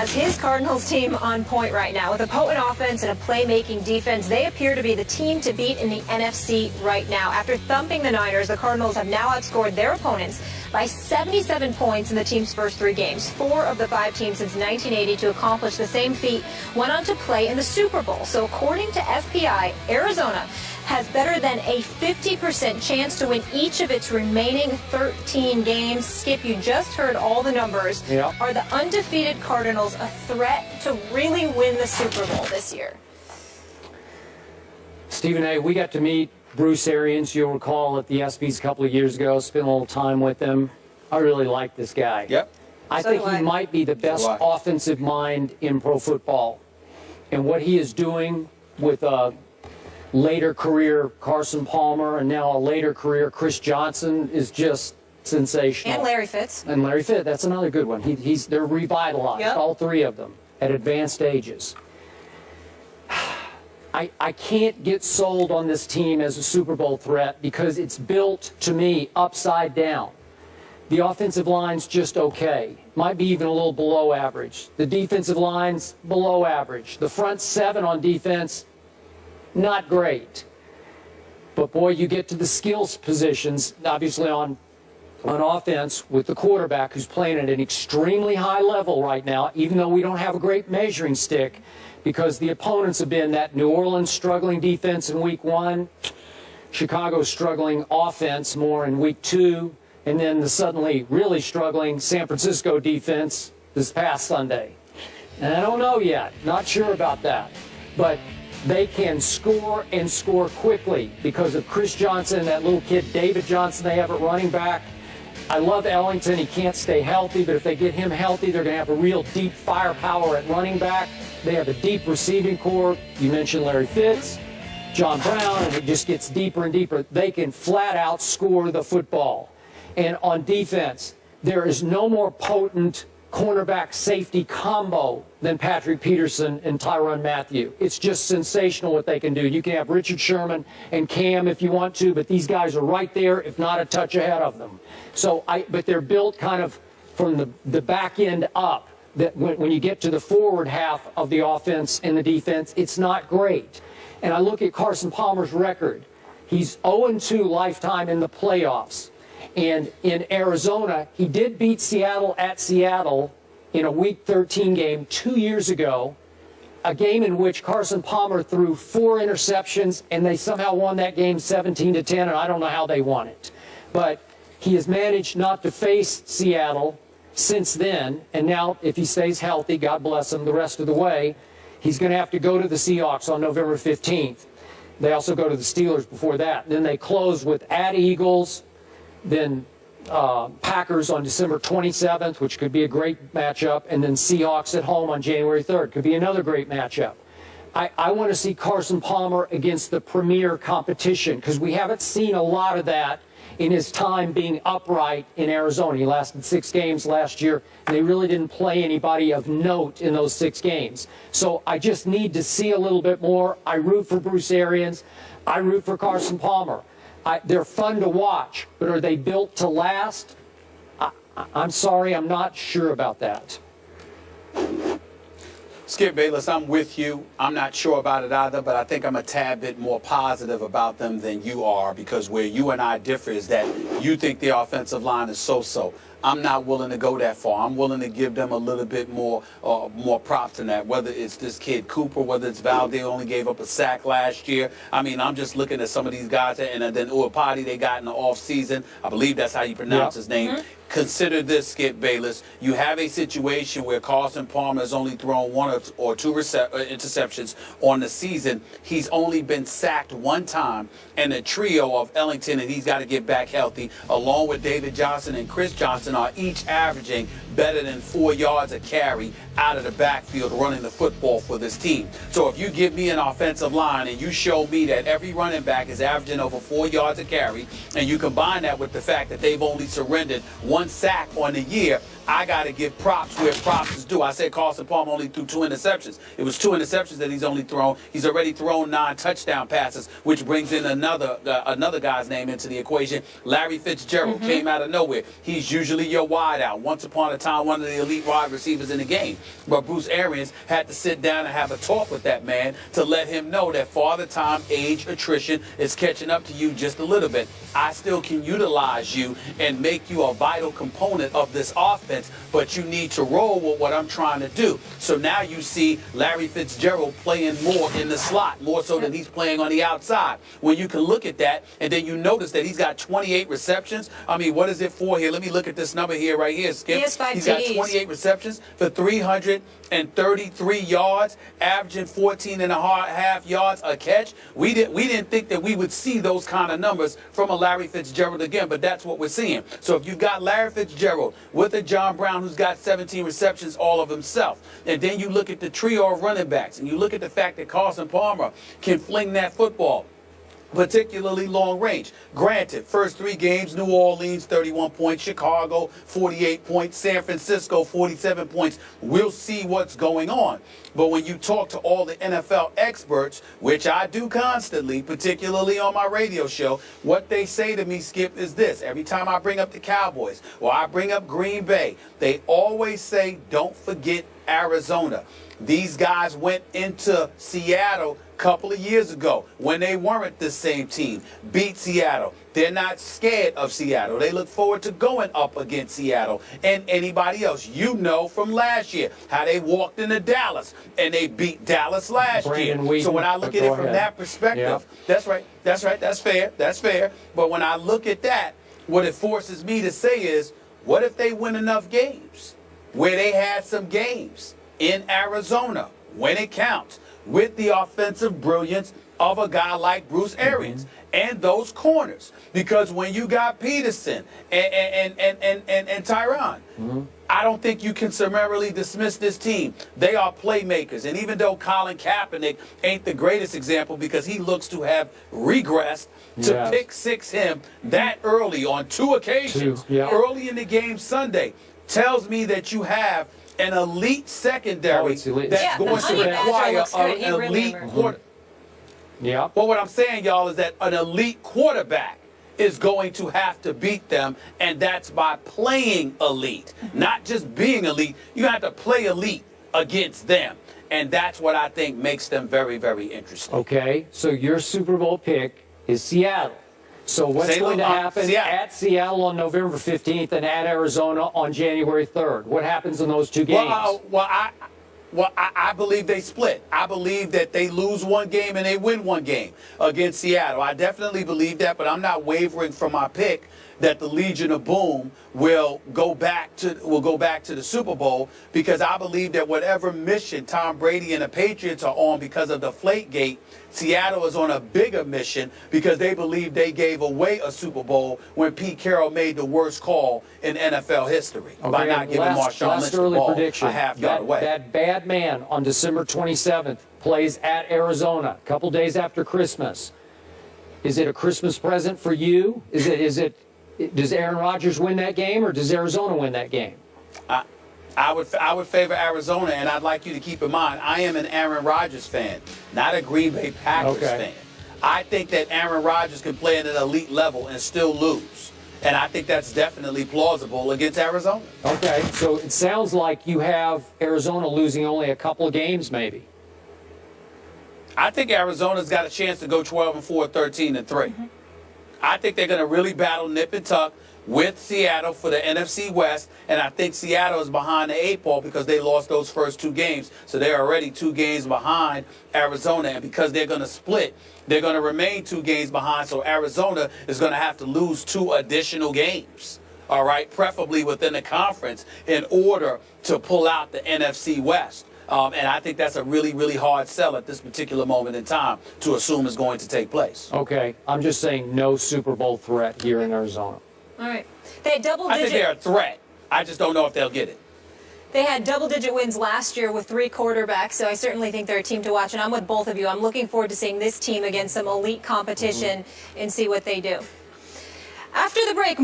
has his Cardinals team on point right now. With a potent offense and a playmaking defense, they appear to be the team to beat in the NFC right now. After thumping the Niners, the Cardinals have now outscored their opponents by 77 points in the team's first 3 games. 4 of the 5 teams since 1980 to accomplish the same feat went on to play in the Super Bowl. So according to FPI, Arizona has better than a 50% chance to win each of its remaining 13 games. Skip, you just heard all the numbers. Yep. Are the undefeated Cardinals a threat to really win the Super Bowl this year? Stephen A., we got to meet Bruce Arians, you'll recall, at the ESPYs a couple of years ago, spent a little time with him. I really like this guy. Yep. I think he might be the best offensive mind in pro football. And what he is doing with later career Carson Palmer and now a later career Chris Johnson is just sensational. And Larry Fitz. And Larry Fitz, that's another good one. They're revitalized, yep. All 3 of them, at advanced ages. I can't get sold on this team as a Super Bowl threat because it's built, to me, upside down. The offensive line's just okay. Might be even a little below average. The defensive line's below average. The front 7 on defense, not great. But boy, you get to the skills positions, obviously on offense with the quarterback who's playing at an extremely high level right now, even though we don't have a great measuring stick because the opponents have been that New Orleans struggling defense in week 1, Chicago's struggling offense more in week 2, and then the suddenly really struggling San Francisco defense this past Sunday. And I don't know yet, not sure about that. But they can score and score quickly because of Chris Johnson and that little kid David Johnson they have at running back. I love Ellington. He can't stay healthy, but if they get him healthy, they're going to have a real deep firepower at running back. They have a deep receiving core. You mentioned Larry Fitz, John Brown, and it just gets deeper and deeper. They can flat out score the football. And on defense, there is no more potent cornerback safety combo than Patrick Peterson and Tyrann Mathieu. It's just sensational what they can do. You can have Richard Sherman and Cam if you want to, but these guys are right there, if not a touch ahead of them. But they're built kind of from the back end up. That when you get to the forward half of the offense and the defense, it's not great. And I look at Carson Palmer's record. He's 0-2 lifetime in the playoffs. And in Arizona, he did beat Seattle at Seattle in a Week 13 game 2 years ago, a game in which Carson Palmer threw 4 interceptions, and they somehow won that game 17-10, and I don't know how they won it. But he has managed not to face Seattle since then, and now if he stays healthy, God bless him the rest of the way, he's going to have to go to the Seahawks on November 15th. They also go to the Steelers before that. Then they close with at Eagles, then Packers on December 27th, which could be a great matchup, and then Seahawks at home on January 3rd. Could be another great matchup. I want to see Carson Palmer against the premier competition because we haven't seen a lot of that in his time being upright in Arizona. He lasted 6 games last year, and they really didn't play anybody of note in those 6 games. So I just need to see a little bit more. I root for Bruce Arians. I root for Carson Palmer. They're fun to watch, but are they built to last? I'm sorry, I'm not sure about that. Skip Bayless, I'm with you. I'm not sure about it either, but I think I'm a tad bit more positive about them than you are because where you and I differ is that you think the offensive line is so-so. I'm not willing to go that far. I'm willing to give them a little bit more props than that, whether it's this kid Cooper, whether it's Valde only gave up a sack last year. I mean, I'm just looking at some of these guys, and then Uapati they got in the offseason. I believe that's how you pronounce his name. Mm-hmm. Consider this, Skip Bayless. You have a situation where Carson Palmer has only thrown 1 or 2 interceptions on the season. He's only been sacked 1 time, and the trio of Ellington, and he's got to get back healthy, along with David Johnson and Chris Johnson, are each averaging better than 4 yards a carry out of the backfield running the football for this team. So if you give me an offensive line and you show me that every running back is averaging over 4 yards a carry, and you combine that with the fact that they've only surrendered 1 sack on the year, I got to give props where props is due. I said Carson Palmer only threw 2 interceptions. It was 2 interceptions that he's only thrown. He's already thrown 9 touchdown passes, which brings in another guy's name into the equation. Larry Fitzgerald came out of nowhere. He's usually your wideout. Once upon a time, one of the elite wide receivers in the game. But Bruce Arians had to sit down and have a talk with that man to let him know that Father Time, age, attrition is catching up to you just a little bit. I still can utilize you and make you a vital component of this offense, but you need to roll with what I'm trying to do. So now you see Larry Fitzgerald playing more in the slot, more so than he's playing on the outside. When you can look at that, and then you notice that he's got 28 receptions. I mean, what is it for here? Let me look at this number here right here, Skip. He has 5 He's got TDs. 28 receptions for 333 yards, averaging 14.5 yards a catch. We didn't think that we would see those kind of numbers from a Larry Fitzgerald again, but that's what we're seeing. So if you've got Larry Fitzgerald with a John Brown who's got 17 receptions all of himself, and then you look at the trio of running backs, and you look at the fact that Carson Palmer can fling that football, particularly long range. Granted, first 3 games, New Orleans, 31 points, Chicago, 48 points, San Francisco, 47 points. We'll see what's going on. But when you talk to all the NFL experts, which I do constantly, particularly on my radio show, what they say to me, Skip, is this. Every time I bring up the Cowboys or I bring up Green Bay, they always say, don't forget Arizona. These guys went into Seattle a couple of years ago when they weren't the same team, beat Seattle. They're not scared of Seattle. They look forward to going up against Seattle and anybody else. You know from last year how they walked into Dallas and they beat Dallas last year. So when I look at it from that perspective, that's right, that's fair. But when I look at that, what it forces me to say is, what if they win enough games where they had some games in Arizona when it counts with the offensive brilliance of a guy like Bruce Arians and those corners? Because when you got Peterson and Tyron, I don't think you can summarily dismiss this team. They are playmakers. And even though Colin Kaepernick ain't the greatest example because he looks to have regressed, to pick 6 him that early on 2 occasions, early in the game Sunday, tells me that you have an elite secondary that's going to require an elite quarterback. Well, what I'm saying, y'all, is that an elite quarterback is going to have to beat them, and that's by playing elite, not just being elite. You have to play elite against them, and that's what I think makes them very, very interesting. Okay, so your Super Bowl pick is Seattle. So what's going to happen at Seattle on November 15th and at Arizona on January 3rd? What happens in those 2 games? I believe they split. I believe that they lose 1 game and they win 1 game against Seattle. I definitely believe that, but I'm not wavering from my pick that the Legion of Boom will go back to the Super Bowl, because I believe that whatever mission Tom Brady and the Patriots are on because of Deflategate, Seattle is on a bigger mission because they believe they gave away a Super Bowl when Pete Carroll made the worst call in NFL history by not giving Marshawn Lynch the ball a half yard away. That bad man on December 27th plays at Arizona a couple days after Christmas. Is it a Christmas present for you? Does Aaron Rodgers win that game, or does Arizona win that game? I would favor Arizona, and I'd like you to keep in mind, I am an Aaron Rodgers fan, not a Green Bay Packers fan. I think that Aaron Rodgers can play at an elite level and still lose. And I think that's definitely plausible against Arizona. Okay, so it sounds like you have Arizona losing only a couple of games, maybe. I think Arizona's got a chance to go 12-4, 13-3. I think they're going to really battle nip and tuck with Seattle for the NFC West, and I think Seattle is behind the 8 ball because they lost those first 2 games. So they're already 2 games behind Arizona, and because they're going to split, they're going to remain 2 games behind. So Arizona is going to have to lose 2 additional games, all right, preferably within the conference, in order to pull out the NFC West. And I think that's a really, really hard sell at this particular moment in time to assume is going to take place. Okay, I'm just saying no Super Bowl threat here in Arizona. All right. They had double-digit. I think they're a threat. I just don't know if they'll get it. They had double-digit wins last year with 3 quarterbacks, so I certainly think they're a team to watch. And I'm with both of you. I'm looking forward to seeing this team against some elite competition and see what they do. After the break.